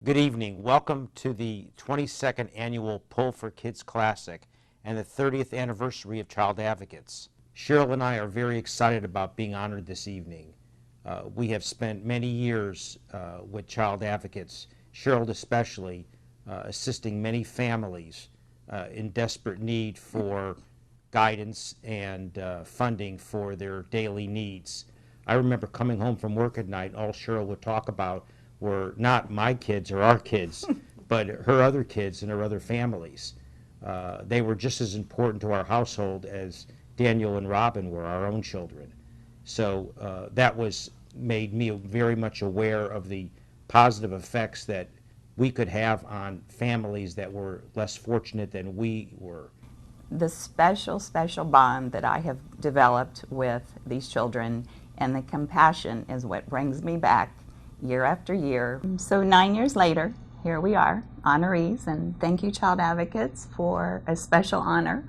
Good evening. Welcome to the 22nd Annual Pull for Kids Classic and the 30th anniversary of Child Advocates. Sheryl and I are very excited about being honored this evening. We have spent many years with Child Advocates, Sheryl especially, assisting many families in desperate need for guidance and funding for their daily needs. I remember coming home from work at night, all Sheryl would talk about were not my kids or our kids, but her other kids and her other families. They were just as important to our household as Daniel and Robin were our own children. So that made me very much aware of the positive effects that we could have on families that were less fortunate than we were. The special bond that I have developed with these children and the compassion is what brings me back year after year. So 9 years later, here we are, honorees, and thank you, Child Advocates, for a special honor.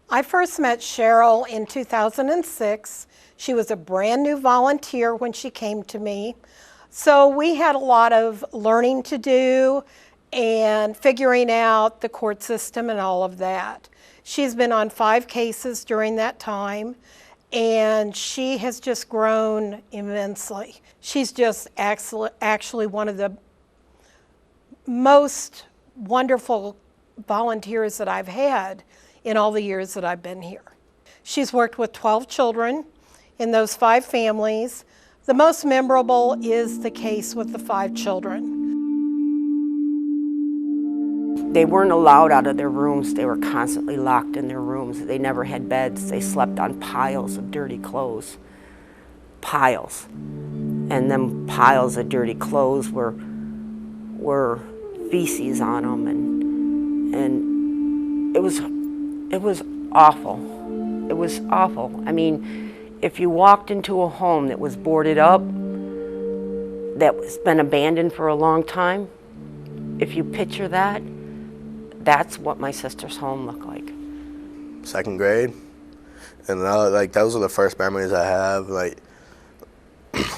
I first met Sheryl in 2006. She was a brand new volunteer when she came to me. So we had a lot of learning to do and figuring out the court system and all of that. She's been on 5 cases during that time, and she has just grown immensely. She's just actually one of the most wonderful volunteers that I've had in all the years that I've been here. She's worked with 12 children in those 5 families. The most memorable is the case with the 5 children. They weren't allowed out of their rooms. They were constantly locked in their rooms. They never had beds. They slept on piles of dirty clothes. Piles. And then piles of dirty clothes were feces on them, and it was awful. It was awful. I mean, if you walked into a home that was boarded up, that was been abandoned for a long time, if you picture that, that's what my sister's home looked like. 2nd grade, and those are the first memories I have. Like,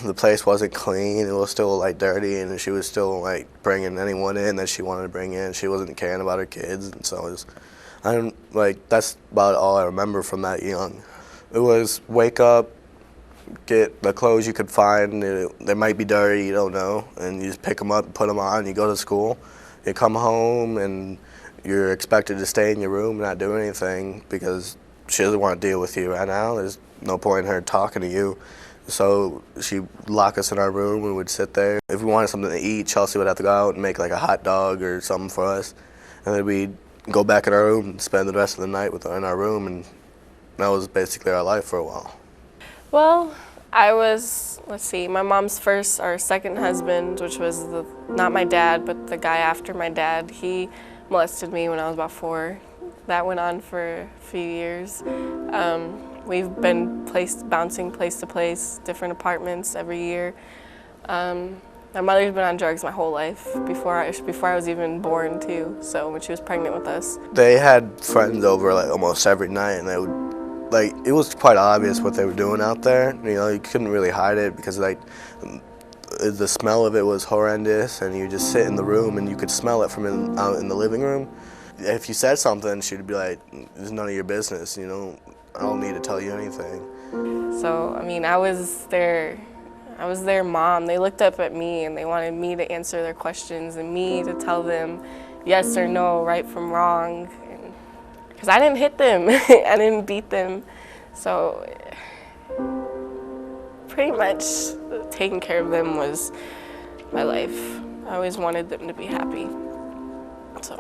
the place wasn't clean; it was still dirty, and she was still bringing anyone in that she wanted to bring in. She wasn't caring about her kids, and so that's about all I remember from that young. It was wake up, get the clothes you could find. They might be dirty, you don't know, and you just pick them up, put them on. You go to school, you come home, and you're expected to stay in your room and not do anything because she doesn't want to deal with you right now. There's no point in her talking to you. So she'd lock us in our room and we'd sit there. If we wanted something to eat, Chelsea would have to go out and make a hot dog or something for us. And then we'd go back in our room and spend the rest of the night in our room, and that was basically our life for a while. Well, I was, my mom's second husband, which was not my dad, but the guy after my dad. He molested me when I was about 4. That went on for a few years. We've been bouncing place to place, different apartments every year. My mother's been on drugs my whole life, before I was even born too, so when she was pregnant with us. They had friends over almost every night, and they would, it was quite obvious what they were doing out there. You couldn't really hide it because the smell of it was horrendous, and you just sit in the room and you could smell it from out in the living room. If you said something, she'd be like, "It's none of your business, I don't need to tell you anything." So, I was their mom. They looked up at me and they wanted me to answer their questions and me to tell them yes or no, right from wrong. Because I didn't hit them, I didn't beat them. So pretty much taking care of them was my life. I always wanted them to be happy. So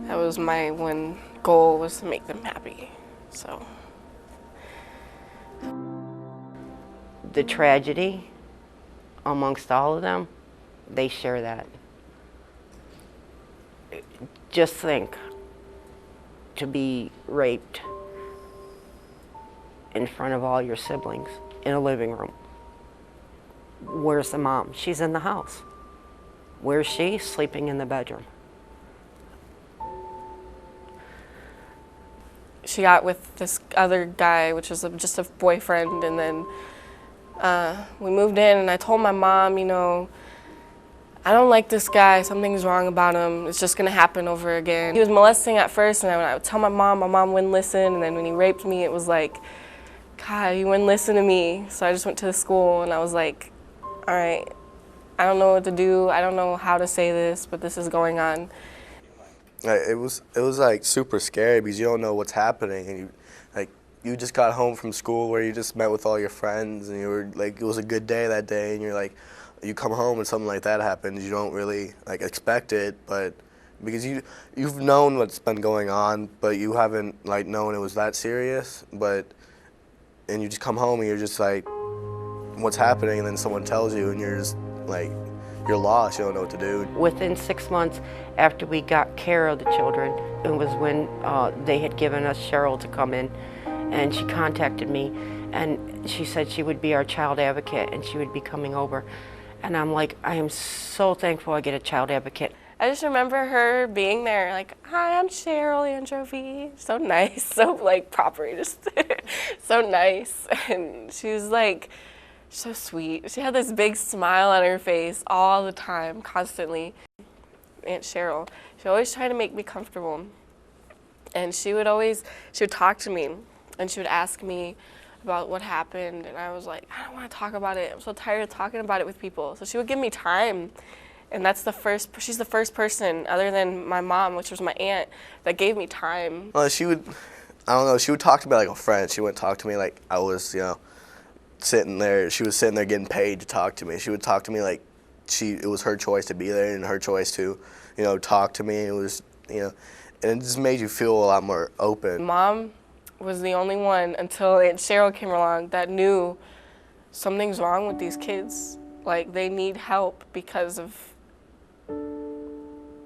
that was my one goal, was to make them happy. So the tragedy amongst all of them, they share that. Just think, to be raped in front of all your siblings in a living room. Where's the mom? She's in the house. Where's she? Sleeping in the bedroom. She got with this other guy, which was just a boyfriend, and then we moved in, and I told my mom, I don't like this guy, something's wrong about him, it's just gonna happen over again. He was molesting at first, and when I would tell my mom wouldn't listen, and then when he raped me, it was like, God, he wouldn't listen to me. So I just went to the school, and I was like, all right, I don't know what to do, I don't know how to say this, but this is going on. It was like super scary because you don't know what's happening, and you just got home from school where you just met with all your friends, and you were like, it was a good day that day, and you're like, you come home and something like that happens, you don't really like expect it, but because you've known what's been going on, but you haven't like known it was that serious, and you just come home and you're just like, what's happening, and then someone tells you, and you're just like, you're lost, you don't know what to do. Within 6 months after we got care of the children, it was when they had given us Sheryl to come in, and she contacted me, and she said she would be our child advocate, and she would be coming over. And I'm like, I am so thankful I get a child advocate. I just remember her being there, like, hi, I'm Sheryl, Androphy. So nice, so like proper, just so nice. And she was like, so sweet. She had this big smile on her face all the time, constantly. Aunt Sheryl, she always tried to make me comfortable. And she would talk to me, and she would ask me about what happened, and I was like, I don't want to talk about it. I'm so tired of talking about it with people. So she would give me time, and she's the first person, other than my mom, which was my aunt, that gave me time. Well, she would talk to me like a friend. She wouldn't talk to me like I was, sitting there. She was sitting there getting paid to talk to me. She would talk to me like it was her choice to be there and her choice to, talk to me. It was, and it just made you feel a lot more open. Mom was the only one, until Aunt Sheryl came along, that knew something's wrong with these kids. Like, they need help because of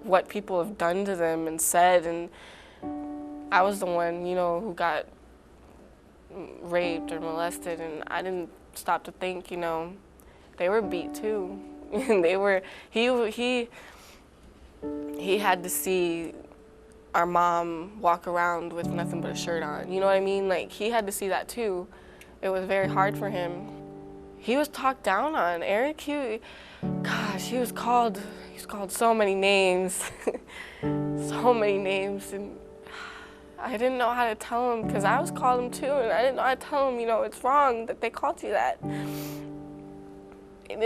what people have done to them and said. And I was the one, who got raped or molested, and I didn't stop to think, they were beat too. He had to see our mom walk around with nothing but a shirt on. You know what I mean? Like, he had to see that too. It was very hard for him. He was talked down on. Eric, he was called so many names. So many names, and I didn't know how to tell him, because I was called him too, and I didn't know how to tell him, it's wrong that they called you that. You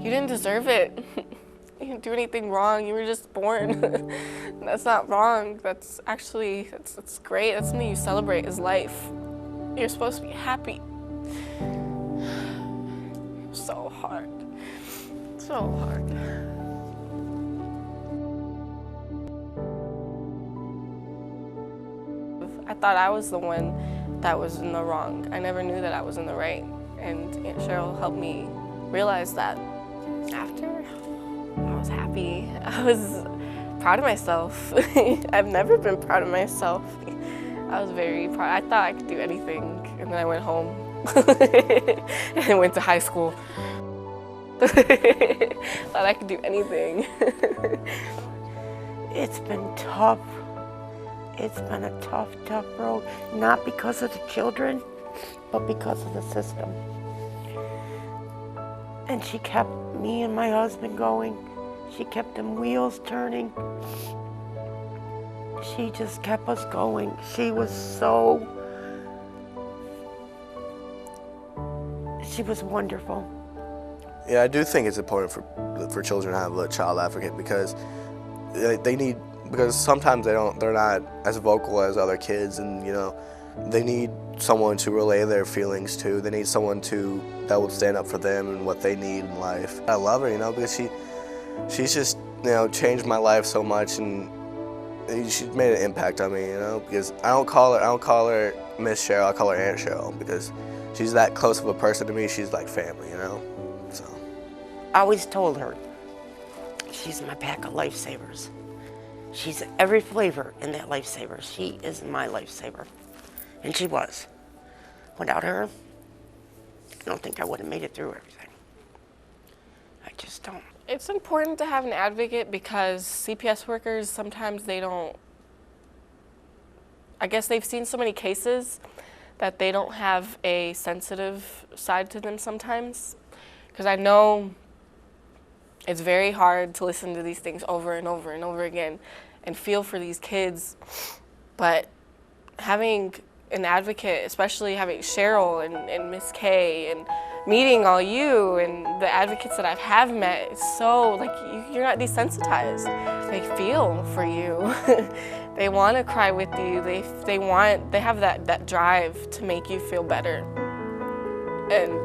didn't deserve it. You didn't do anything wrong, you were just born. That's not wrong, that's great, that's something you celebrate, is life. You're supposed to be happy. So hard, so hard. I thought I was the one that was in the wrong. I never knew that I was in the right, and Aunt Sheryl helped me realize that. After, I was happy. I was proud of myself. I've never been proud of myself. I was very proud. I thought I could do anything, and then I went home and went to high school. Thought I could do anything. It's been tough. It's been a tough road, not because of the children, but because of the system. And she kept me and my husband going. She kept them wheels turning. She just kept us going. She was wonderful. Yeah, I do think it's important for children to have a child advocate, because because sometimes they're not as vocal as other kids, and they need someone to relay their feelings to. They need someone that will stand up for them and what they need in life. I love her, because she's just changed my life so much, and she's made an impact on me, because I don't call her Miss Sheryl, I call her Aunt Sheryl, because she's that close of a person to me. She's like family, so. I always told her, she's my pack of lifesavers. She's every flavor in that lifesaver. She is my lifesaver. And she was. Without her, I don't think I would have made it through everything. I just don't. It's important to have an advocate, because CPS workers, sometimes they don't, I guess they've seen so many cases that they don't have a sensitive side to them sometimes. Because I know It's very hard to listen to these things over and over and over again and feel for these kids. But having an advocate, especially having Sheryl and Miss Kay, and meeting all you and the advocates that I have met, it's so, like, you're not desensitized. They feel for you. They want to cry with you. They have that drive to make you feel better. And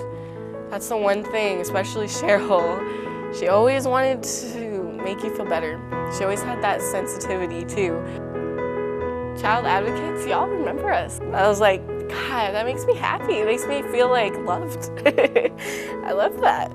that's the one thing, especially Sheryl, she always wanted to make you feel better. She always had that sensitivity too. Child advocates, y'all remember us. I was like, God, that makes me happy. It makes me feel like loved. I love that.